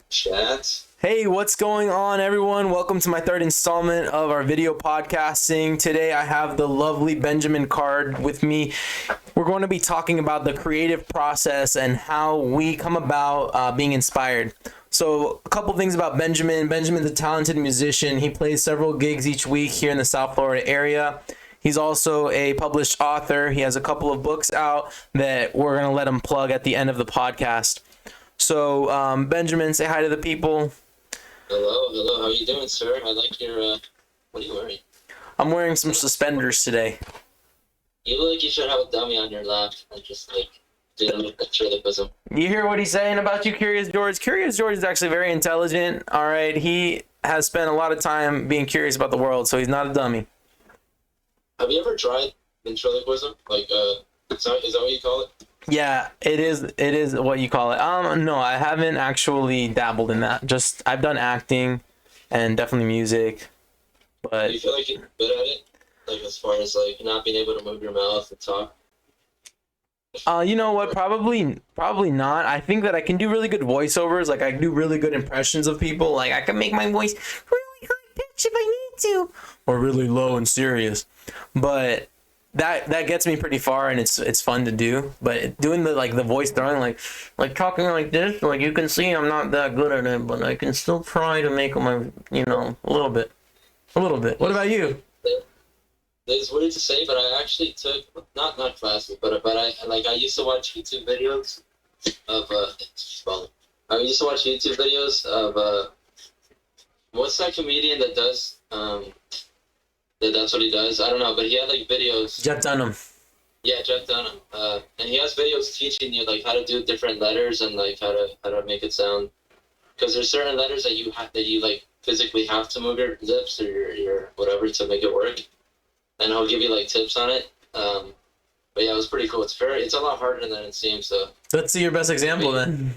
Chat. Hey, what's going on, everyone? Welcome to my third installment of our video podcasting. Today I have the lovely benjamincard with me. We're going to be talking about the creative process and how we come about being inspired. So a couple things about Benjamin. Benjamin's a talented musician. He plays several gigs each week here in the South Florida area. He's also a published author. He has a couple of books out that we're going to let him plug at the end of the podcast. So, Benjamin, say hi to the people. Hello. How are you doing, sir? I like your, what are you wearing? I'm wearing some suspenders today. You look like you should have a dummy on your lap. I just, did a picture of the bosom. You hear what he's saying about you, Curious George? Curious George is actually very intelligent, all right? He has spent a lot of time being curious about the world, so he's not a dummy. Have you ever tried ventriloquism? Is that what you call it? Yeah, it is what you call it. No, I haven't actually dabbled in that. Just I've done acting and definitely music. But Do you feel like you're good at it? As far as not being able to move your mouth and talk? you know what? Probably not. I think that I can do really good voiceovers. I do really good impressions of people. I can make my voice really high pitch if I need to, or really low and serious. But that gets me pretty far, and it's fun to do. But doing the voice throwing, like talking like this, you can see I'm not that good at it, but I can still try to make my a little bit. What about you? It's weird to say, but I actually took not classes, but I used to watch YouTube videos of what's that comedian that does that's what he does. I don't know, but he had videos. Jeff Dunham. Yeah, Jeff Dunham. And he has videos teaching you how to do different letters and how to make it sound. Because there's certain letters that you physically have to move your lips or your whatever to make it work. And he'll give you tips on it. But yeah, it was pretty cool. It's a lot harder than it seems. So let's see your best example then.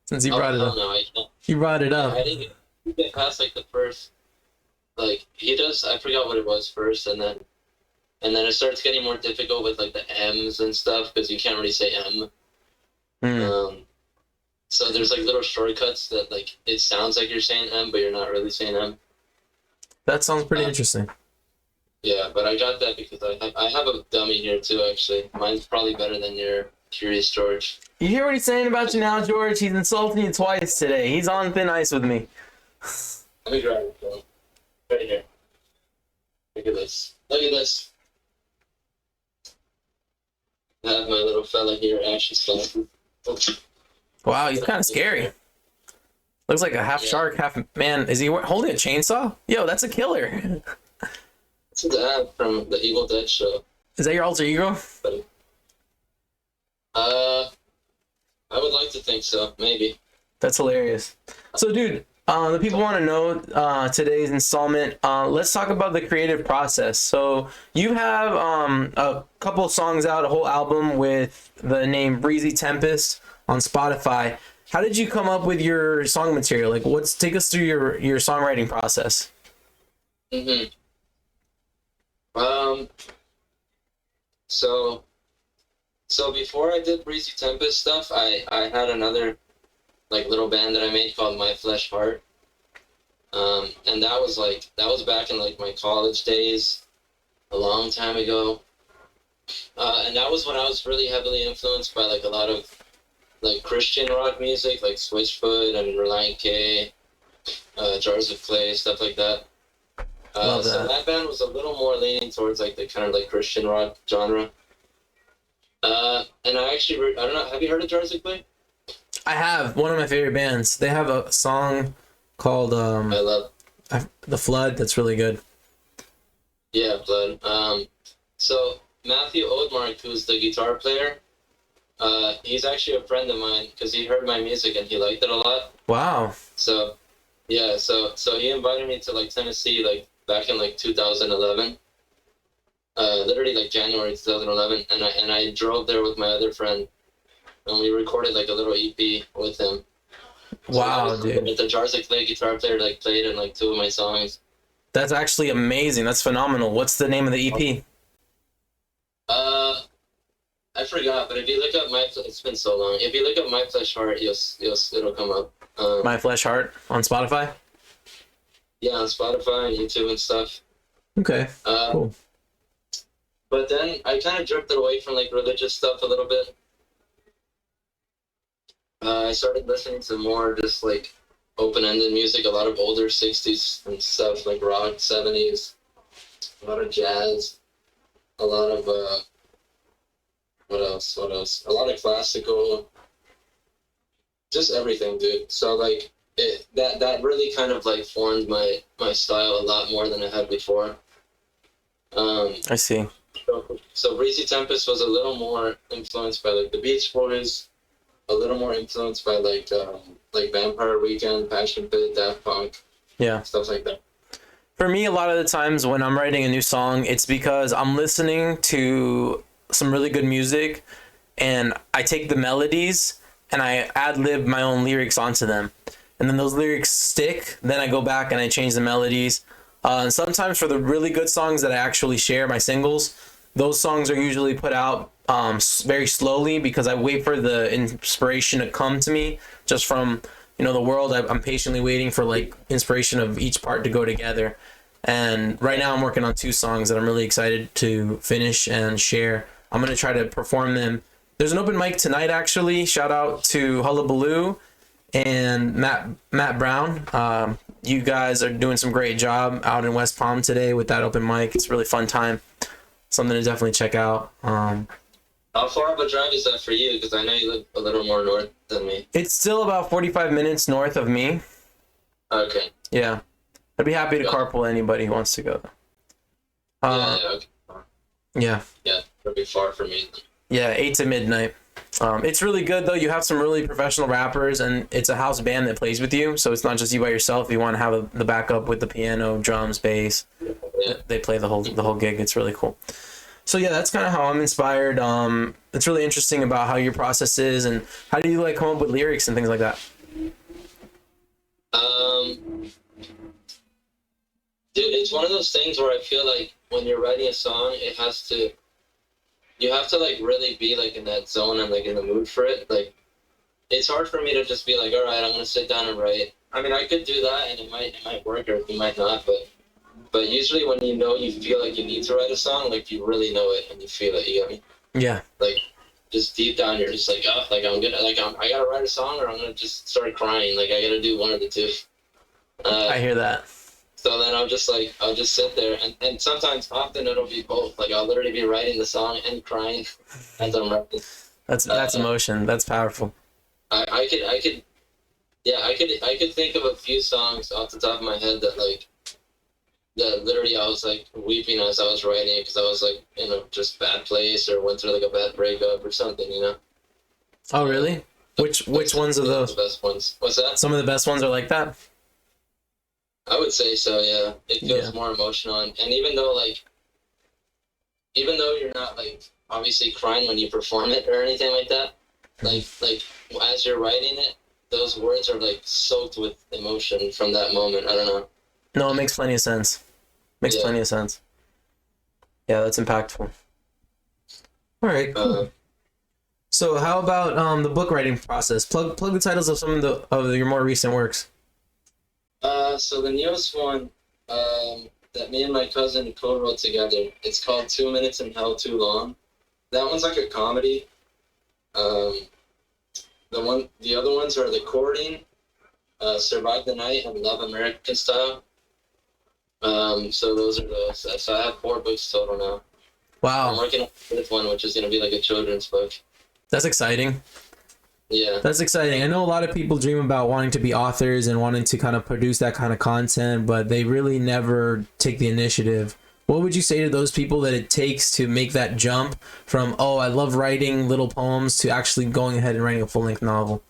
Since you brought it up. No, I can't. You brought it up. I didn't get past the first. He does. I forgot what it was first, and then it starts getting more difficult with the M's and stuff because you can't really say M. So there's little shortcuts that it sounds like you're saying M, but you're not really saying M. That sounds pretty interesting. Yeah, but I got that because I have a dummy here too. Actually, mine's probably better than your Curious George. You hear what he's saying about you now, George? He's insulting you twice today. He's on thin ice with me. Let me grab it. Phone. Right here. Look at this. I have my little fella here, Ashy Slap. Wow, he's kind of scary. Looks like a half shark, half man. Is he holding a chainsaw? Yo, that's a killer. It's an ad from the Evil Dead show. Is that your alter ego? I would like to think so. Maybe. That's hilarious. So, dude, the people want to know today's installment. Let's talk about the creative process. So you have a couple of songs out, a whole album with the name Breezy Tempest on Spotify. How did you come up with your song material? Take us through your songwriting process. So before I did Breezy Tempest stuff, I had another little band that I made called My Flesh Heart. And that was back in my college days, a long time ago. And that was when I was really heavily influenced by a lot of Christian rock music, like Switchfoot and Reliant K, Jars of Clay, stuff like that. Love that. So that band was a little more leaning towards the kind of Christian rock genre. And I actually, I don't know, have you heard of Jars of Clay? I have. One of my favorite bands. They have a song called I love The Flood. That's really good. Yeah, Blood. So Matthew Oldmark, who's the guitar player, he's actually a friend of mine because he heard my music and he liked it a lot. Wow. So yeah, so he invited me to Tennessee back in 2011. Literally January 2011, and I drove there with my other friend, and we recorded a little EP with him. Wow, dude. The Jars of Clay guitar player played in 2 of my songs. That's actually amazing. That's phenomenal. What's the name of the EP? I forgot, but if you look up it's been so long. If you look up My Flesh Heart, it'll come up. My Flesh Heart on Spotify. Yeah, on Spotify and YouTube and stuff. Okay, cool. But then I kind of drifted away from like religious stuff a little bit. I started listening to more just like open-ended music, a lot of older 60s and stuff, like rock, 70s, a lot of jazz, a lot of what else? A lot of classical, just everything, dude. So like that really kind of like formed my style a lot more than I had before. I see. So Breezy Tempest was a little more influenced by like the Beach Boys, a little more influenced by like Vampire Weekend, Passion Pit, Daft Punk, Yeah. stuff like that. For me, a lot of the times when I'm writing a new song, it's because I'm listening to some really good music and I take the melodies and I ad-lib my own lyrics onto them. And then those lyrics stick, then I go back and I change the melodies. And sometimes for the really good songs that I actually share, my singles, those songs are usually put out very slowly because I wait for the inspiration to come to me just from, the world. I'm patiently waiting for like inspiration of each part to go together. And right now I'm working on 2 songs that I'm really excited to finish and share. I'm going to try to perform them. There's an open mic tonight, actually. Shout out to Hullabaloo and Matt Brown. You guys are doing some great job out in West Palm today with that open mic. It's a really fun time. Something to definitely check out. How far of a drive is that for you? Because I know you live a little more north than me. It's still about 45 minutes north of me. Okay. Yeah. I'd be happy to carpool anybody who wants to go. Okay. Yeah. Yeah, it'll be far for me. Yeah, 8 to midnight. It's really good, though. You have some really professional rappers, and it's a house band that plays with you, so it's not just you by yourself. You want to have the backup with the piano, drums, bass. Yeah. They play the whole gig. It's really cool. So yeah, that's kind of how I'm inspired. It's really interesting about how your process is, and how do you like come up with lyrics and things like that? Dude, it's one of those things where I feel like when you're writing a song, you have to like really be like in that zone and like in the mood for it. Like, it's hard for me to just be like, all right, I'm gonna sit down and write. I mean, I could do that and it might work or it might not, but usually when you feel like you need to write a song, like you really know it and you feel it. You get me? Yeah. Like, just deep down, you're just like, oh, like I gotta write a song or I'm gonna just start crying. Like, I gotta do one of the two. I hear that. So then I'll just sit there and sometimes often it'll be both. Like, I'll literally be writing the song and crying as I'm writing. That's emotion. That's powerful. I could think of a few songs off the top of my head that literally I was like weeping as I was writing it because I was like in a just bad place or went through like a bad breakup or something. Oh, really? Which ones are those? The best ones. What's that? Some of the best ones are like that? I would say so, yeah. It feels more emotional, and even though you're not like obviously crying when you perform it or anything like that, like as you're writing it, those words are like soaked with emotion from that moment. I don't know. No, it makes plenty of sense. Plenty of sense. Yeah, that's impactful. All right, cool. So how about the book writing process? Plug the titles of some of your more recent works. So the newest one that me and my cousin co-wrote together, it's called 2 Minutes in Hell Too Long. That one's like a comedy. The other ones are The Courting, Survive the Night, and Love American Style. So those are those. So I have 4 books total now. Wow. I'm working on the 5th one, which is going to be like a children's book. That's exciting. Yeah. That's exciting. I know a lot of people dream about wanting to be authors and wanting to kind of produce that kind of content, but they really never take the initiative. What would you say to those people that it takes to make that jump from, oh, I love writing little poems to actually going ahead and writing a full-length novel?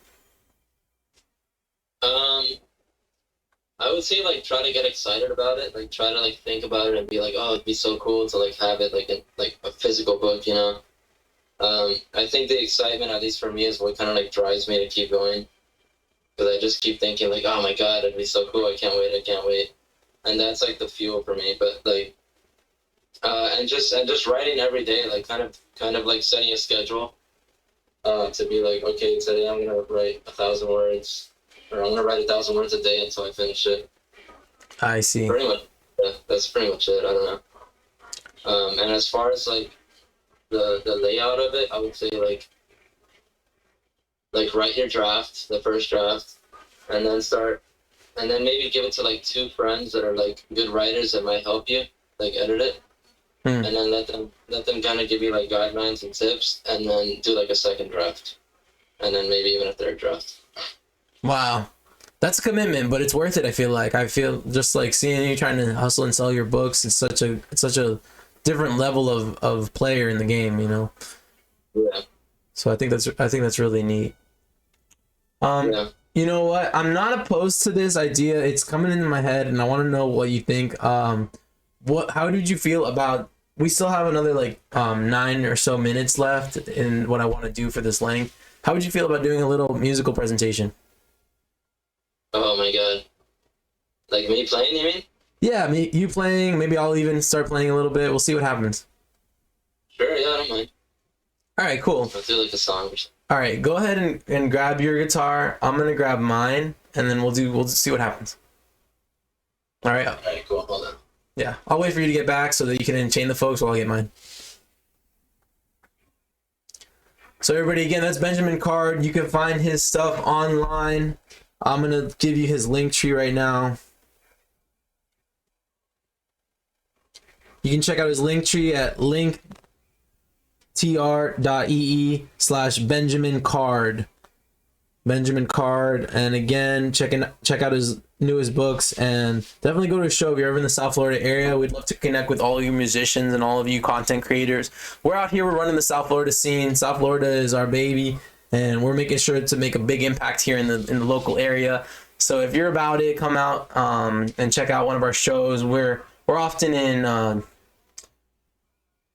I would say try to get excited about it. Try to think about it and be like, oh, it'd be so cool to have it in a physical book, I think the excitement, at least for me, is what kind of drives me to keep going. Because I just keep thinking oh my God, it'd be so cool. I can't wait. And that's the fuel for me. But and just writing every day, kind of setting a schedule, to be okay, today I'm going to write 1,000 words. or I'm gonna write 1,000 words a day until I finish it. I see. Pretty much, yeah, that's pretty much it. I don't know. And as far as like the layout of it, I would say like write your draft, the first draft, and then maybe give it to like 2 friends that are like good writers that might help you, like edit it, and then let them kind of give you like guidelines and tips, and then do like a second draft, and then maybe even a third draft. Wow. That's a commitment, but it's worth it. I feel just like seeing you trying to hustle and sell your books. It's such a different level of player in the game, you know? Yeah. So I think that's really neat. Yeah. You know what? I'm not opposed to this idea. It's coming into my head, and I want to know what you think. How did you feel about? We still have another like 9 or so minutes left in what I want to do for this length. How would you feel about doing a little musical presentation? Oh my god. Like me playing, you mean? Yeah, you playing. Maybe I'll even start playing a little bit. We'll see what happens. Sure, yeah, I don't mind. All right, cool. I'll do like a song or something. All right, go ahead and grab your guitar. I'm gonna grab mine, and then we'll see what happens. All right. All right, cool. Hold on. Yeah, I'll wait for you to get back so that you can enchain the folks while I get mine. So everybody, again, that's Benjamin Card. You can find his stuff online. I'm gonna give you his Linktree right now. You can check out his Linktree at Linktr.ee/benjamincard. Benjamin Card, and again, check out his newest books, and definitely go to a show if you're ever in the South Florida area. We'd love to connect with all of you musicians and all of you content creators. We're out here, we're running the South Florida scene. South Florida is our baby, and we're making sure to make a big impact here in the local area. So if you're about it, come out and check out one of our shows. We're often in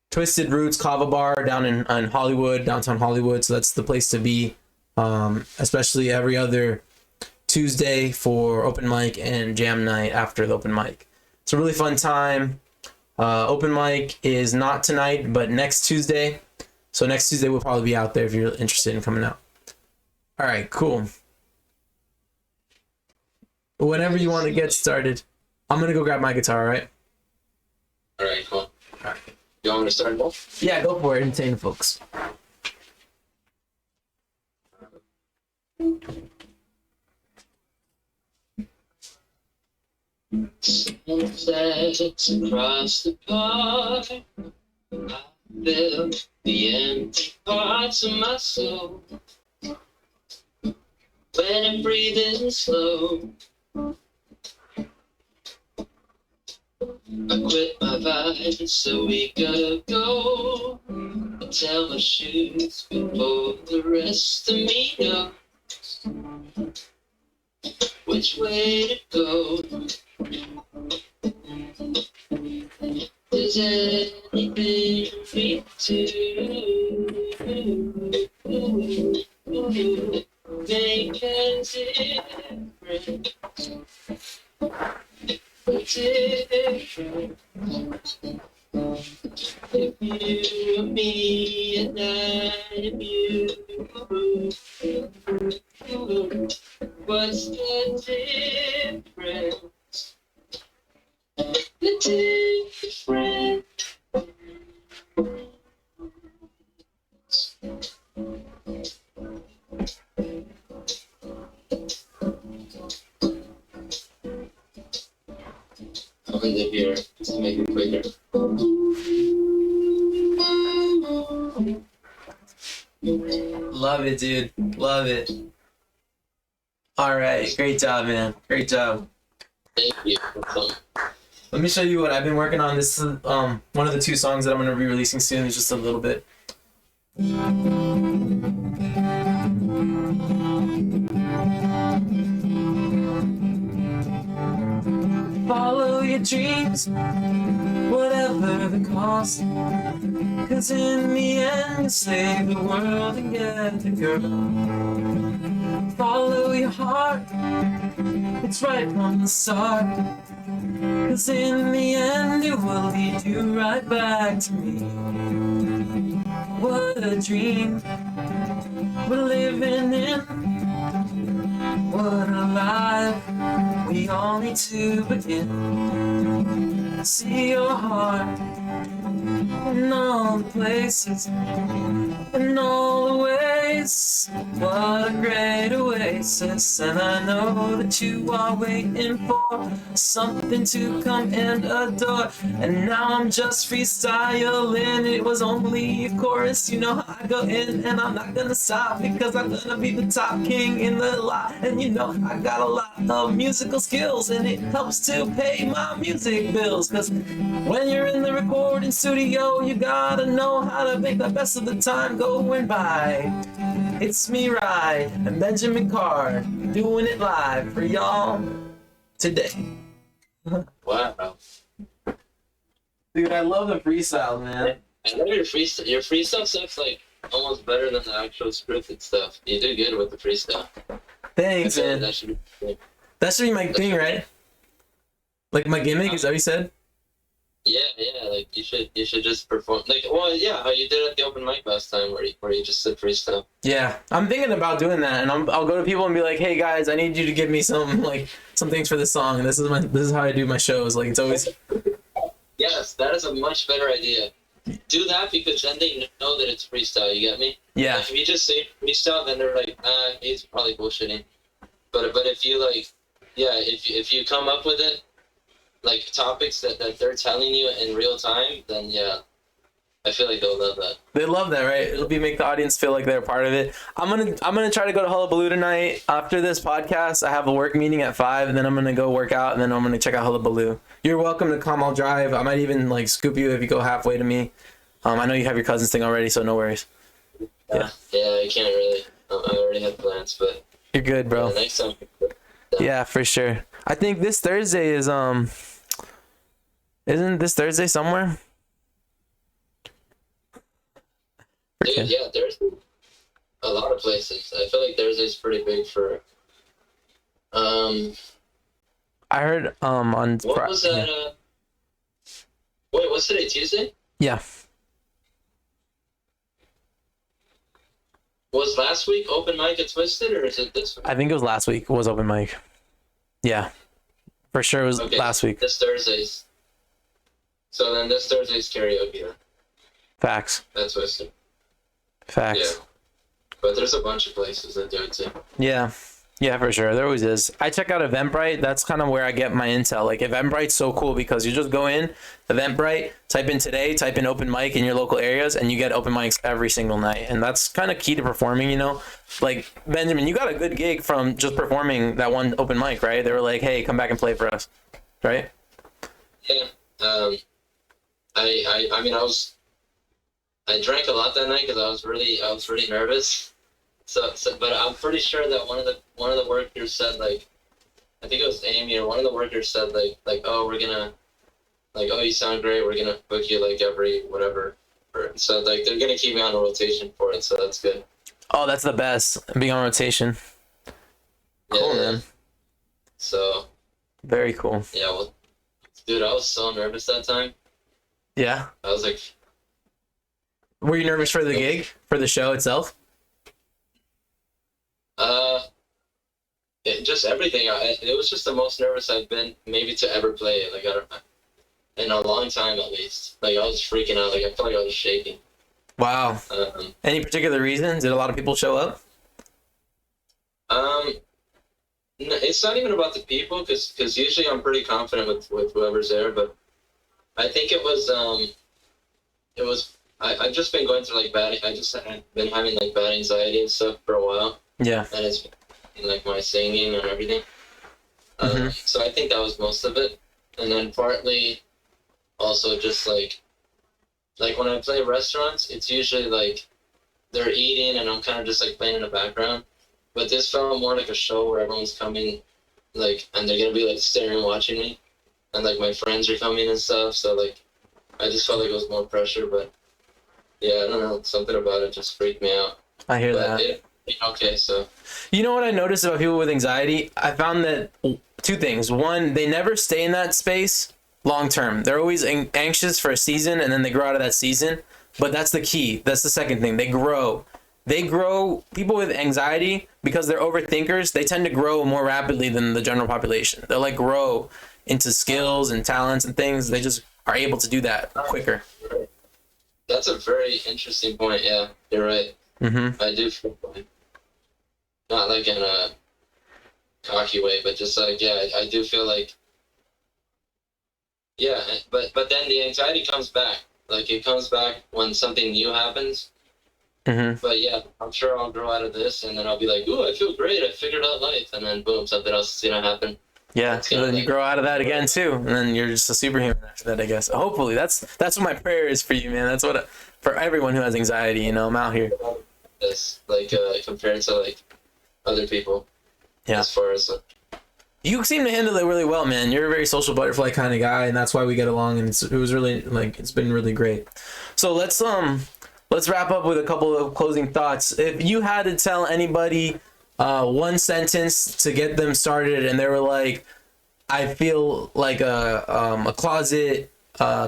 Twisted Roots Kava Bar down in Hollywood, downtown Hollywood. So that's the place to be. Especially every other Tuesday for open mic and jam night after the open mic. It's a really fun time. Open mic is not tonight, but next Tuesday. So next Tuesday we'll probably be out there if you're interested in coming out. All right, cool. Whenever you want to get started, I'm gonna go grab my guitar. All right. All right, cool. All right. You want me to start both? Yeah, go for it. Entertain the folks. Sunsets across the park, I feel the empty parts of my soul. When I'm breathing slow, I quit my vibe so we gotta go. I tell my shoes before the rest of me knows which way to go. Does anything we do make a difference? If you and me and I and you, what's the difference? The difference. I'll end it here just to make it quicker. Love it, dude. Love it. All right, great job, man. Great job. Thank you. Let me show you what I've been working on. This is one of the 2 songs that I'm going to be releasing soon. It's just a little bit. Follow your dreams, whatever the cost. 'Cause in the end, you save the world and get the girl. Follow your heart, it's right from the start. 'Cause in the end, it will lead you right back to me. What a dream we're living in. What a we all need to begin. See your heart in all the places, in all the ways. What a great oasis, and I know that you are waiting for something to come and adore. And now I'm just freestyling. It was only a chorus, you know how I go in, and I'm not gonna stop because I'm gonna be the top king in the lot. And you know I got a lot of musical skills, and it helps to pay my music bills. Cause when you're in the recording studio, you gotta know how to make the best of the time going by. It's me, Ryan, and Benjamin Card, doing it live for y'all today. Wow. Dude, I love the freestyle, man. I love your freestyle. Your freestyle stuff's like almost better than the actual scripted stuff. You do good with the freestyle. Thanks, man. That should be my thing, right? Like my gimmick, is that what you said? Yeah, like you should just perform like, well, yeah, how you did at the open mic last time where you just said freestyle. Yeah, I'm thinking about doing that, and I'll go to people and be like, "Hey guys, I need you to give me some things for this song." And this is how I do my shows. Like it's always. Yes, that is a much better idea. Do that because then they know that it's freestyle. You get me? Yeah. Like, if you just say freestyle, then they're like, he's probably bullshitting. But if you if you come up with it, like topics that they're telling you in real time, then yeah, I feel like they'll love that. They love that, right? It'll make the audience feel like they're a part of it. I'm gonna try to go to Hullabaloo tonight. After this podcast, I have a work meeting at 5, and then I'm gonna go work out, and then I'm gonna check out Hullabaloo. You're welcome to come. I'll drive. I might even scoop you if you go halfway to me. I know you have your cousin's thing already, so no worries. Yeah, I can't really. I already had plans, but you're good, bro. Next time. Yeah, for sure. I think this Thursday is Isn't this Thursday somewhere? Dude, yeah, there's a lot of places. I feel like Thursday's pretty big for. I heard on. What was that? Yeah. Wait, what's today? Tuesday? Yeah. Was last week open mic at Twisted, or is it this week? I think it was last week. Was open mic. Yeah, for sure it was last week. This Thursday's. So then this Thursday's karaoke. Then. Facts. That's Twisted. Facts. Yeah. But there's a bunch of places that do it too. Yeah. Yeah, for sure. There always is. I check out Eventbrite. That's kind of where I get my intel. Like Eventbrite's so cool because you just go in, Eventbrite, type in today, type in open mic in your local areas, and you get open mics every single night. And that's kind of key to performing, you know? Like, Benjamin, you got a good gig from just performing that one open mic, right? They were like, hey, come back and play for us. Right? Yeah. I drank a lot that night because I was really nervous. So, but I'm pretty sure that one of the workers said, like, I think it was Amy or one of the workers said like oh, we're gonna, like, oh, you sound great, we're gonna book you like every whatever. So like they're gonna keep me on a rotation for it, so that's good. Oh, that's the best, being on rotation. Cool, man. So. Very cool. Yeah, well, dude, I was so nervous that time. Yeah. I was like. Were you nervous for the gig, for the show itself? Just everything. It was just the most nervous I've been maybe to ever play it. Like, I don't know, in a long time at least. Like, I was freaking out. Like, I felt like I was shaking. Wow. Any particular reason? Did a lot of people show up? It's not even about the people, because usually I'm pretty confident with whoever's there. But I think it was I've just been going through like bad. I just had been having like bad anxiety and stuff for a while. Yeah. And it's been, like, my singing and everything. So I think that was most of it, and then partly also just like when I play restaurants, it's usually like they're eating and I'm kind of just like playing in the background. But this felt more like a show where everyone's coming, like, and they're gonna be like staring, watching me, and like my friends are coming and stuff. So like, I just felt like it was more pressure. But yeah, I don't know, something about it just freaked me out. I hear that. Okay, so. You know what I noticed about people with anxiety? I found that two things. One, they never stay in that space long term. They're always anxious for a season, and then they grow out of that season. But that's the key. That's the second thing. They grow. they grow, people with anxiety, because they're overthinkers, they tend to grow more rapidly than the general population. They'll like grow into skills and talents and things. They just are able to do that quicker. That's a very interesting point. Yeah, you're right. Mm-hmm. I do feel like, not like in a cocky way, but just like, yeah, I do feel like, yeah, but then the anxiety comes back. Like, it comes back when something new happens. Mm-hmm. But yeah, I'm sure I'll grow out of this, and then I'll be like, ooh, I feel great, I figured out life, and then boom, something else is gonna happen. Yeah, so then you grow out of that again too, and then you're just a superhuman after that, I guess. Hopefully, that's what my prayer is for you, man. That's what for everyone who has anxiety. You know, I'm out here. This like compared to like other people. Yeah. As far as you seem to handle it really well, man. You're a very social butterfly kind of guy, and that's why we get along. And it was really it's been really great. So let's wrap up with a couple of closing thoughts. If you had to tell anybody one sentence to get them started, and they were like, I feel like a closet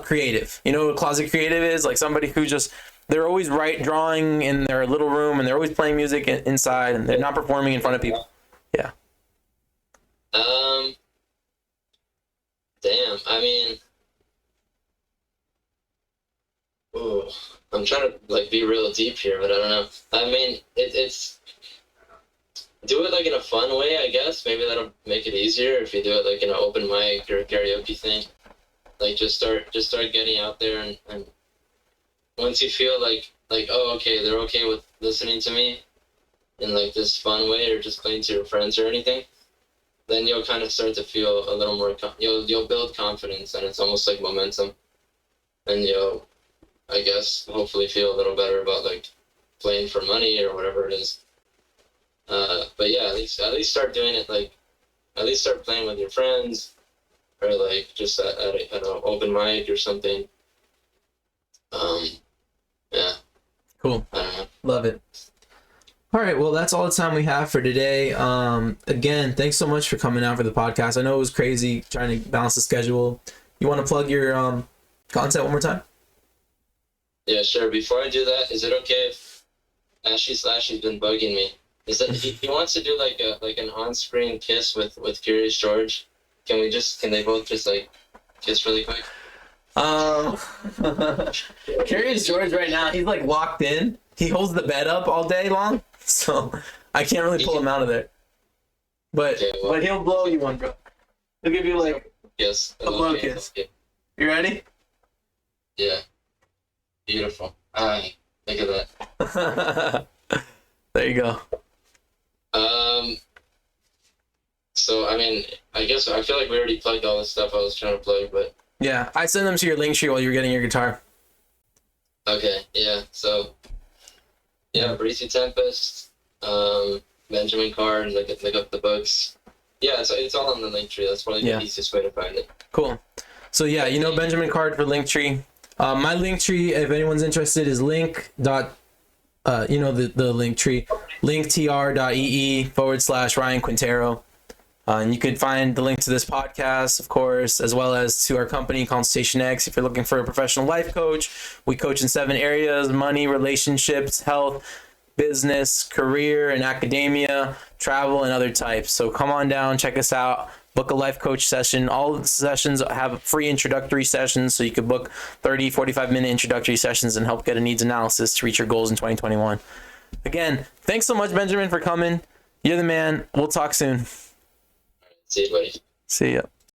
creative. You know what a closet creative is? Like somebody who just, they're always drawing in their little room, and they're always playing music inside, and they're not performing in front of people. Yeah. Damn. I mean, ooh, I'm trying to like be real deep here, but I don't know. I mean, it's do it like in a fun way, I guess. Maybe that'll make it easier if you do it like in an open mic or a karaoke thing. Like just start getting out there, and once you feel like oh, okay, they're okay with listening to me in like this fun way, or just playing to your friends or anything, then you'll kind of start to feel a little more you'll build confidence, and it's almost like momentum, and you'll, I guess, hopefully feel a little better about like playing for money or whatever it is. But yeah, at least start doing it, like at least start playing with your friends, or like just at an open mic or something. Yeah. Cool. I don't know. Love it. All right, well, that's all the time we have for today. Again, thanks so much for coming out for the podcast. I know it was crazy trying to balance the schedule. You want to plug your content one more time? Yeah, sure. Before I do that, is it okay if Ashley's been bugging me? Is that he wants to do like an on-screen kiss with Curious George? Can they both just like kiss really quick? Curious George right now, he's like locked in. He holds the bed up all day long, so I can't really pull him out of there. But Okay, well, but he'll blow you one, bro. He'll give you like yes, a blow kiss. Okay. You ready? Yeah. Beautiful. Look at that. There you go. So I mean, I guess I feel like we already plugged all the stuff I was trying to plug, but Yeah, I sent them to your Linktree while you were getting your guitar. okay, yeah. So yeah, Breezy Tempest, Benjamin Card, look up the books. Yeah, it's all on the Linktree. That's probably the easiest way to find it. Cool. So yeah, you know Benjamin Card for Linktree. My Linktree, if anyone's interested, is link. The Linktree, Linktr.ee/ryanquintero. And you can find the link to this podcast, of course, as well as to our company, ConsultationX. If you're looking for a professional life coach, we coach in 7 areas: money, relationships, health, business, career, and academia, travel, and other types. So come on down, check us out, book a life coach session. All of the sessions have free introductory sessions, so you could book 30, 45-minute introductory sessions and help get a needs analysis to reach your goals in 2021. Again, thanks so much, Benjamin, for coming. You're the man. We'll talk soon. See you, buddy. See ya.